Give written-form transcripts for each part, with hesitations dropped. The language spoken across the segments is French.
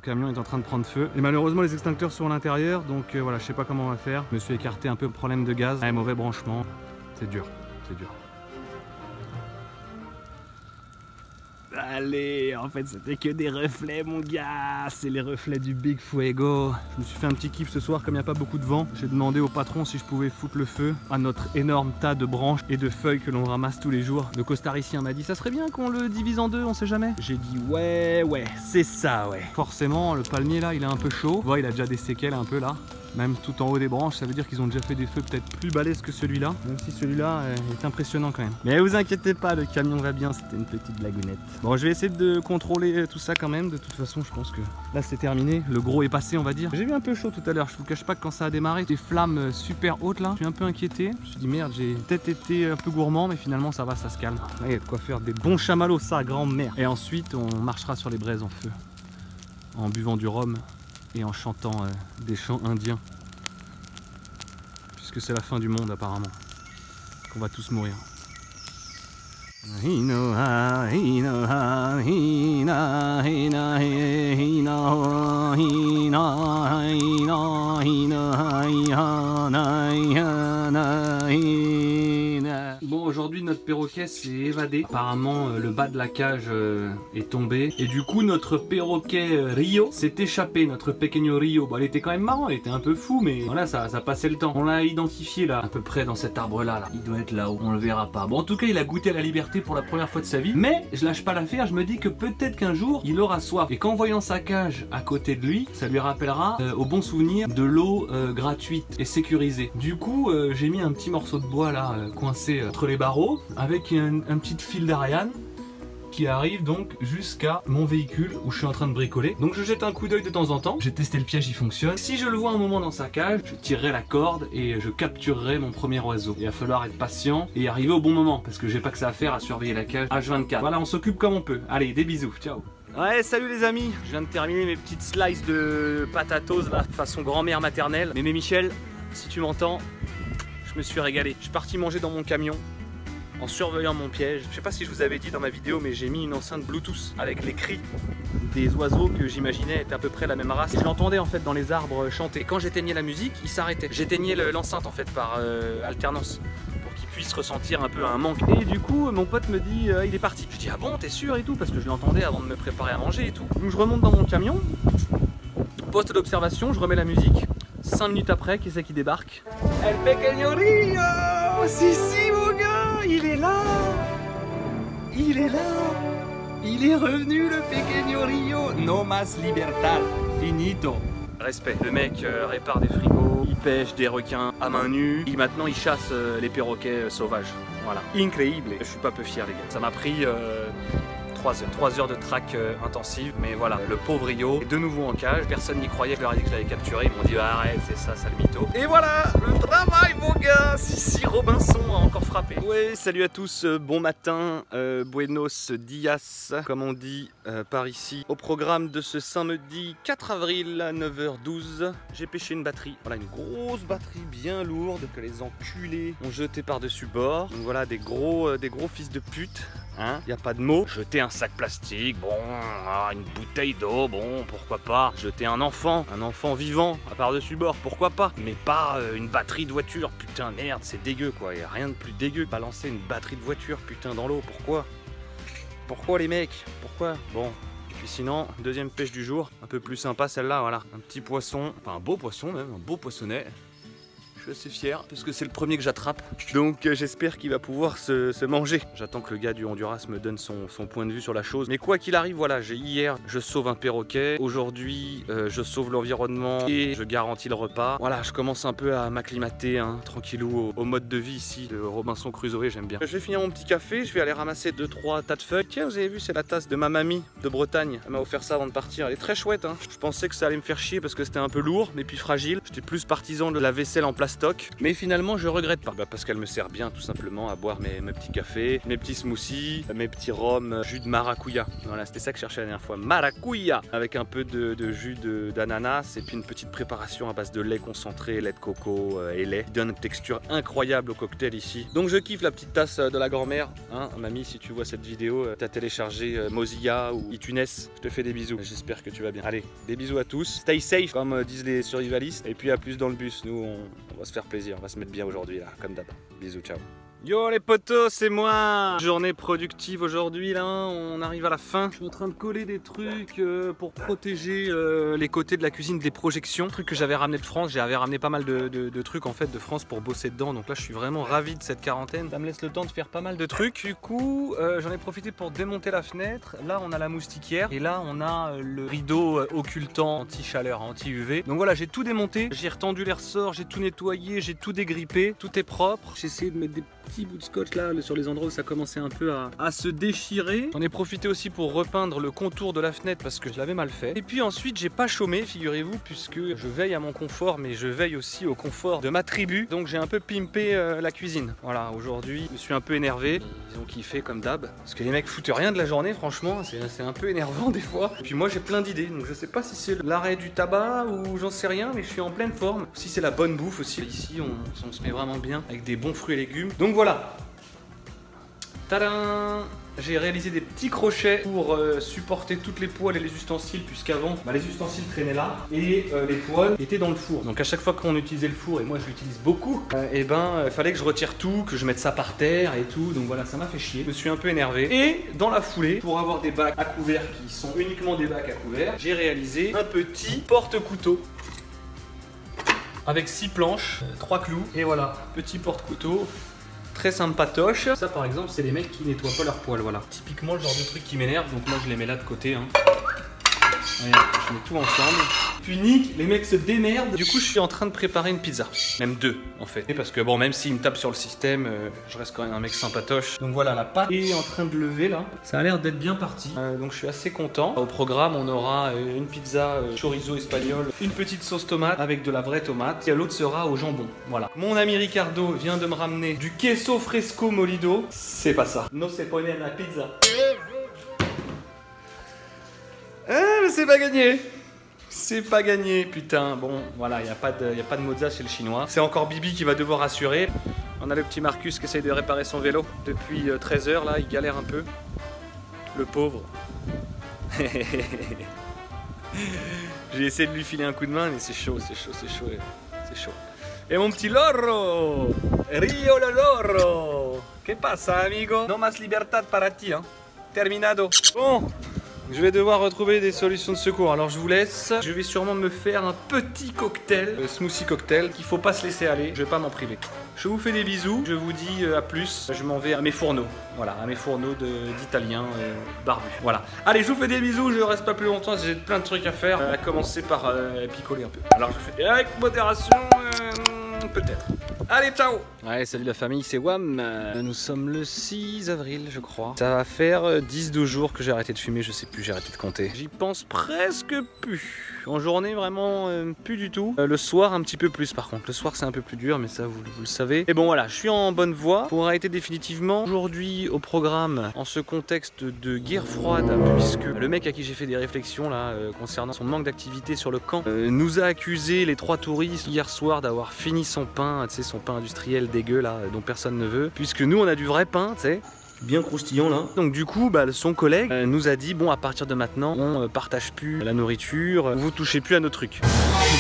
camion est en train de prendre feu. Et malheureusement les extincteurs sont à l'intérieur, donc voilà, je sais pas comment on va faire. Je me suis écarté un peu le problème de gaz. Un mauvais branchement. C'est dur, c'est dur. Allez, en fait c'était que des reflets mon gars, c'est les reflets du Big Fuego. Je me suis fait un petit kiff ce soir comme il n'y a pas beaucoup de vent. J'ai demandé au patron si je pouvais foutre le feu à notre énorme tas de branches et de feuilles que l'on ramasse tous les jours. Le costaricien m'a dit ça serait bien qu'on le divise en deux, on sait jamais. J'ai dit ouais, c'est ça ouais. Forcément le palmier là il est un peu chaud. Tu vois il a déjà des séquelles un peu là. Même tout en haut des branches, ça veut dire qu'ils ont déjà fait des feux peut-être plus balèzes que celui-là. Même si celui-là est impressionnant quand même. Mais vous inquiétez pas, le camion va bien, c'était une petite blagounette. Bon, je vais essayer de contrôler tout ça quand même. De toute façon, je pense que là c'est terminé. Le gros est passé, on va dire. J'ai eu un peu chaud tout à l'heure, je vous cache pas que quand ça a démarré, des flammes super hautes là. Je suis un peu inquiété. Je me suis dit merde, j'ai peut-être été un peu gourmand, mais finalement ça va, ça se calme. Là, il y a de quoi faire des bons chamallows, ça, grand-mère. Et ensuite, on marchera sur les braises en feu. En buvant du rhum et en chantant des chants indiens. Puisque c'est la fin du monde apparemment. Qu'on va tous mourir. Bon, aujourd'hui notre perroquet s'est évadé. Apparemment le bas de la cage est tombé. Et du coup notre perroquet Rio s'est échappé. Notre pequeño Rio. Bon, il était quand même marrant, il était un peu fou, mais voilà, ça passait le temps. On l'a identifié là, à peu près dans cet arbre là. Il doit être là-haut, on le verra pas. Bon, en tout cas il a goûté à la liberté pour la première fois de sa vie. Mais je lâche pas l'affaire, je me dis que peut-être qu'un jour il aura soif. Et qu'en voyant sa cage à côté de lui, ça lui rappellera au bon souvenir de l'eau gratuite et sécurisée. Du coup j'ai mis un petit morceau de bois là coincé entre les barreaux avec un petit fil d'Ariane qui arrive donc jusqu'à mon véhicule où je suis en train de bricoler. Donc je jette un coup d'œil de temps en temps. J'ai testé le piège, il fonctionne. Si je le vois un moment dans sa cage, je tirerai la corde et je capturerai mon premier oiseau. Il va falloir être patient et arriver au bon moment parce que j'ai pas que ça à faire à surveiller la cage H24. Voilà, on s'occupe comme on peut. Allez, des bisous, ciao. Ouais, salut les amis. Je viens de terminer mes petites slices de patatos là, façon grand-mère maternelle. Mais Michel, si tu m'entends, je me suis régalé. Je suis parti manger dans mon camion en surveillant mon piège. Je sais pas si je vous avais dit dans ma vidéo, mais j'ai mis une enceinte Bluetooth avec les cris des oiseaux que j'imaginais être à peu près la même race. Et je l'entendais en fait dans les arbres chanter. Quand j'éteignais la musique, il s'arrêtait. J'éteignais l'enceinte en fait par alternance pour qu'il puisse ressentir un peu un manque. Et du coup, mon pote me dit il est parti. Je dis ah bon, t'es sûr et tout, parce que je l'entendais avant de me préparer à manger et tout. Donc je remonte dans mon camion, poste d'observation, je remets la musique. 5 minutes après, qui c'est qui débarque? El pequeño Rio! Si, mon gars! Il est là! Il est là! Il est revenu, le pequeño Rio! No más libertad! Finito! Respect. Le mec répare des frigos, il pêche des requins à main nue, et maintenant il chasse les perroquets sauvages. Voilà. Incroyable! Je suis pas peu fier, les gars. Ça m'a pris 3 heures de track intensive, mais voilà, le pauvre Rio est de nouveau en cage. Personne n'y croyait, je leur ai dit que je l'avais capturé, ils m'ont dit arrête, c'est ça, sale mytho. Et voilà, le travail mon gars. Si Robinson a encore frappé. Ouais, salut à tous, bon matin, buenos dias, comme on dit par ici. Au programme de ce samedi 4 avril à 9h12, j'ai pêché une batterie. Voilà, une grosse batterie bien lourde que les enculés ont jeté par-dessus bord. Donc voilà, des gros fils de pute. Hein, y a pas de mots. Jeter un sac plastique, bon, une bouteille d'eau, bon, pourquoi pas. Jeter un enfant vivant à par-dessus bord, pourquoi pas. Mais pas une batterie de voiture, putain, merde, c'est dégueu quoi. Y a rien de plus dégueu. Balancer une batterie de voiture, putain, dans l'eau, pourquoi? Pourquoi les mecs? Pourquoi? Bon. Et puis sinon, deuxième pêche du jour, un peu plus sympa celle-là, voilà. Un petit poisson, enfin un beau poisson même, un beau poissonnet. Je suis assez fier parce que c'est le premier que j'attrape, donc j'espère qu'il va pouvoir se manger. J'attends que le gars du Honduras me donne son point de vue sur la chose, mais quoi qu'il arrive, voilà, hier je sauve un perroquet, aujourd'hui je sauve l'environnement et je garantis le repas. Voilà, je commence un peu à m'acclimater hein, tranquillou au mode de vie ici de Robinson Crusoe, j'aime bien. Je vais finir mon petit café, je vais aller ramasser 2-3 tas de feuilles. Tiens, vous avez vu, c'est la tasse de ma mamie de Bretagne, elle m'a offert ça avant de partir, elle est très chouette hein. Je pensais que ça allait me faire chier parce que c'était un peu lourd mais puis fragile. J'étais plus partisan de la vaisselle en plastique stock. Mais finalement, je regrette pas. Bah, parce qu'elle me sert bien tout simplement à boire mes petits cafés, mes petits smoothies, mes petits rhums, jus de maracuya. Voilà, c'était ça que je cherchais la dernière fois. Maracuya avec un peu de jus d'ananas et puis une petite préparation à base de lait concentré, lait de coco et lait. Il donne une texture incroyable au cocktail ici. Donc je kiffe la petite tasse de la grand-mère. Hein, mamie, si tu vois cette vidéo, t'as téléchargé Mozilla ou iTunes. Je te fais des bisous. J'espère que tu vas bien. Allez, des bisous à tous. Stay safe, comme disent les survivalistes. Et puis à plus dans le bus. Nous, on va se faire plaisir. On va se mettre bien aujourd'hui, là, comme d'hab. Bisous, ciao. Yo les potos, c'est moi. Journée productive aujourd'hui là, on arrive à la fin. Je suis en train de coller des trucs pour protéger les côtés de la cuisine des projections. Truc que j'avais ramené de France, j'avais ramené pas mal de trucs en fait de France pour bosser dedans. Donc là je suis vraiment ravi de cette quarantaine. Ça me laisse le temps de faire pas mal de trucs. Du coup j'en ai profité pour démonter la fenêtre. Là on a la moustiquière et là on a le rideau occultant anti-chaleur, anti-UV. Donc voilà, j'ai tout démonté, j'ai retendu les ressorts, j'ai tout nettoyé, j'ai tout dégrippé, tout est propre. J'ai essayé de mettre des petits bouts de scotch là sur les endroits où ça commençait un peu à se déchirer. J'en ai profité aussi pour repeindre le contour de la fenêtre parce que je l'avais mal fait. Et puis ensuite j'ai pas chômé, figurez-vous, puisque je veille à mon confort mais je veille aussi au confort de ma tribu. Donc j'ai un peu pimpé la cuisine. Voilà, aujourd'hui je me suis un peu énervé. Ils ont kiffé comme d'hab. Parce que les mecs foutent rien de la journée, franchement, c'est un peu énervant des fois. Et puis moi j'ai plein d'idées, donc je sais pas si c'est l'arrêt du tabac ou j'en sais rien, mais je suis en pleine forme. Si c'est la bonne bouffe aussi. Ici on se met vraiment bien avec des bons fruits et légumes. Donc voilà. Tadam! J'ai réalisé des petits crochets pour supporter toutes les poêles et les ustensiles, puisqu'avant les ustensiles traînaient là et les poêles étaient dans le four. Donc à chaque fois qu'on utilisait le four, et moi je l'utilise beaucoup, fallait que je retire tout, que je mette ça par terre et tout. Donc voilà, ça m'a fait chier. Je me suis un peu énervé. Et dans la foulée, pour avoir des bacs à couvert qui sont uniquement des bacs à couvert, j'ai réalisé un petit porte-couteau. Avec 6 planches, 3 clous, et voilà, petit porte-couteau. Très sympatoche. Ça par exemple c'est les mecs qui nettoient pas leurs poils, voilà. Typiquement le genre de truc qui m'énerve, donc moi je les mets là de côté. Hein. Regarde, je mets tout ensemble. Puis nique, les mecs se démerdent. Du coup je suis en train de préparer une pizza. Même 2 en fait. Parce que bon, même s'ils me tapent sur le système, je reste quand même un mec sympatoche. Donc voilà, la pâte est en train de lever là. Ça a l'air d'être bien parti. Donc je suis assez content. Au programme on aura une pizza chorizo espagnol, une petite sauce tomate avec de la vraie tomate. Et l'autre sera au jambon. Voilà. Mon ami Ricardo vient de me ramener du queso fresco molido. C'est pas ça. No se pone la pizza. Mais c'est pas gagné. C'est pas gagné, putain. Bon, voilà, il n'y a pas de mozza chez le chinois. C'est encore Bibi qui va devoir assurer. On a le petit Marcus qui essaye de réparer son vélo depuis 13 heures, là, il galère un peu. Le pauvre. J'ai essayé de lui filer un coup de main, mais c'est chaud, c'est chaud, c'est chaud, c'est chaud. Et mon petit loro, Rio le loro. Que pasa, amigo? No más libertad para ti, hein. Terminado. Bon. Je vais devoir retrouver des solutions de secours, alors je vous laisse. Je vais sûrement me faire un petit cocktail, smoothie cocktail, qu'il faut pas se laisser aller, je vais pas m'en priver. Je vous fais des bisous, je vous dis à plus. Je m'en vais à mes fourneaux, voilà, à mes fourneaux d'Italiens barbus. Voilà. Allez, je vous fais des bisous, je reste pas plus longtemps, j'ai plein de trucs à faire. À commencer par picoler un peu. Alors je fais avec modération, peut-être. Allez, ciao! Ouais, salut la famille, c'est Wam. Nous sommes le 6 avril, je crois. Ça va faire 10-12 jours que j'ai arrêté de fumer, je sais plus, j'ai arrêté de compter. J'y pense presque plus. En journée, vraiment, plus du tout. Le soir, un petit peu plus par contre. Le soir, c'est un peu plus dur, mais ça, vous le savez. Et bon, voilà, je suis en bonne voie pour arrêter définitivement. Aujourd'hui, au programme, en ce contexte de guerre froide, puisque le mec à qui j'ai fait des réflexions là concernant son manque d'activité sur le camp nous a accusé, les 3 touristes, hier soir, d'avoir fini son pain, tu sais, son pain industriel dégueu là, dont personne ne veut. Puisque nous, on a du vrai pain, tu sais. Bien croustillant là. Donc du coup son collègue nous a dit bon, à partir de maintenant on partage plus la nourriture, vous touchez plus à nos trucs.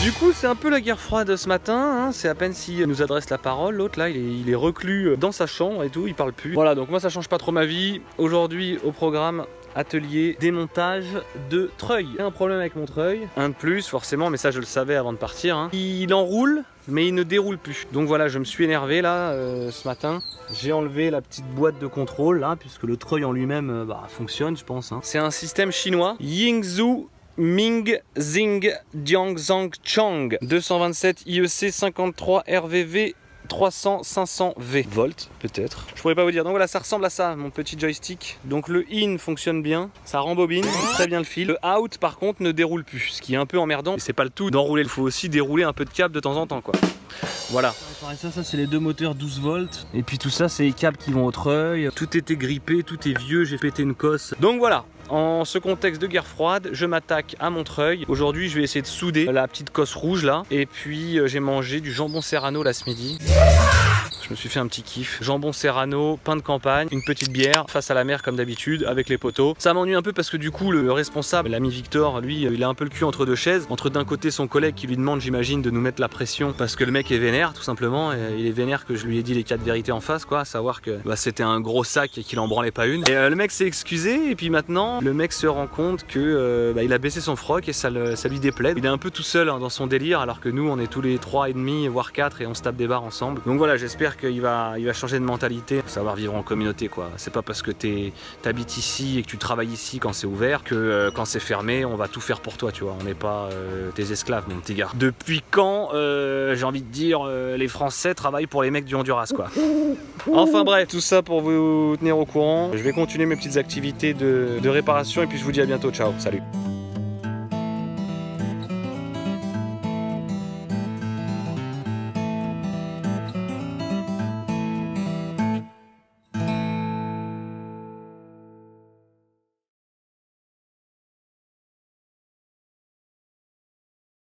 Du coup c'est un peu la guerre froide ce matin, hein. C'est à peine s'il nous adresse la parole. L'autre là il est reclus dans sa chambre et tout, il parle plus. Voilà, donc moi ça change pas trop ma vie. Aujourd'hui au programme, atelier démontage de treuil. J'ai un problème avec mon treuil, un de plus forcément, mais ça je le savais avant de partir, hein. Il enroule mais il ne déroule plus. Donc voilà, je me suis énervé là ce matin. J'ai enlevé la petite boîte de contrôle là, puisque le treuil en lui-même fonctionne, je pense, hein. C'est un système chinois, Yingzhou Ming Zing Jiangzhang Chang 227 IEC 53 RVV 1300, 500 V. Volt, peut-être. Je pourrais pas vous dire. Donc voilà, ça ressemble à ça, mon petit joystick. Donc le in fonctionne bien, ça rembobine très bien le fil. Le out, par contre, ne déroule plus, ce qui est un peu emmerdant. C'est pas le tout d'enrouler, il faut aussi dérouler un peu de câble de temps en temps, quoi. Voilà. Ça c'est les deux moteurs 12 volts. Et puis tout ça, c'est les câbles qui vont au treuil. Tout était grippé, tout est vieux, j'ai pété une cosse. Donc voilà. En ce contexte de guerre froide, je m'attaque à Montreuil. Aujourd'hui, je vais essayer de souder la petite cosse rouge là. Et puis, j'ai mangé du jambon serrano là ce midi. Je me suis fait un petit kiff. Jambon serrano, pain de campagne, une petite bière face à la mer comme d'habitude avec les poteaux. Ça m'ennuie un peu parce que du coup le responsable, l'ami Victor, lui, il a un peu le cul entre deux chaises. Entre d'un côté son collègue qui lui demande, j'imagine, de nous mettre la pression parce que le mec est vénère tout simplement. Et il est vénère que je lui ai dit les 4 vérités en face, quoi. À savoir que c'était un gros sac et qu'il en branlait pas une. Et le mec s'est excusé et puis maintenant le mec se rend compte que il a baissé son froc et ça lui déplaît. Il est un peu tout seul dans son délire alors que nous on est tous les 3,5 voire 4 et on se tape des barres ensemble. Donc voilà, j'espère qu'il va changer de mentalité, savoir vivre en communauté quoi. C'est pas parce que t'habites ici et que tu travailles ici quand c'est ouvert que quand c'est fermé on va tout faire pour toi, tu vois. On n'est pas tes esclaves mon petit gars. Depuis quand j'ai envie de dire les Français travaillent pour les mecs du Honduras quoi. Enfin bref, tout ça pour vous tenir au courant. Je vais continuer mes petites activités de réparation et puis je vous dis à bientôt, ciao, salut.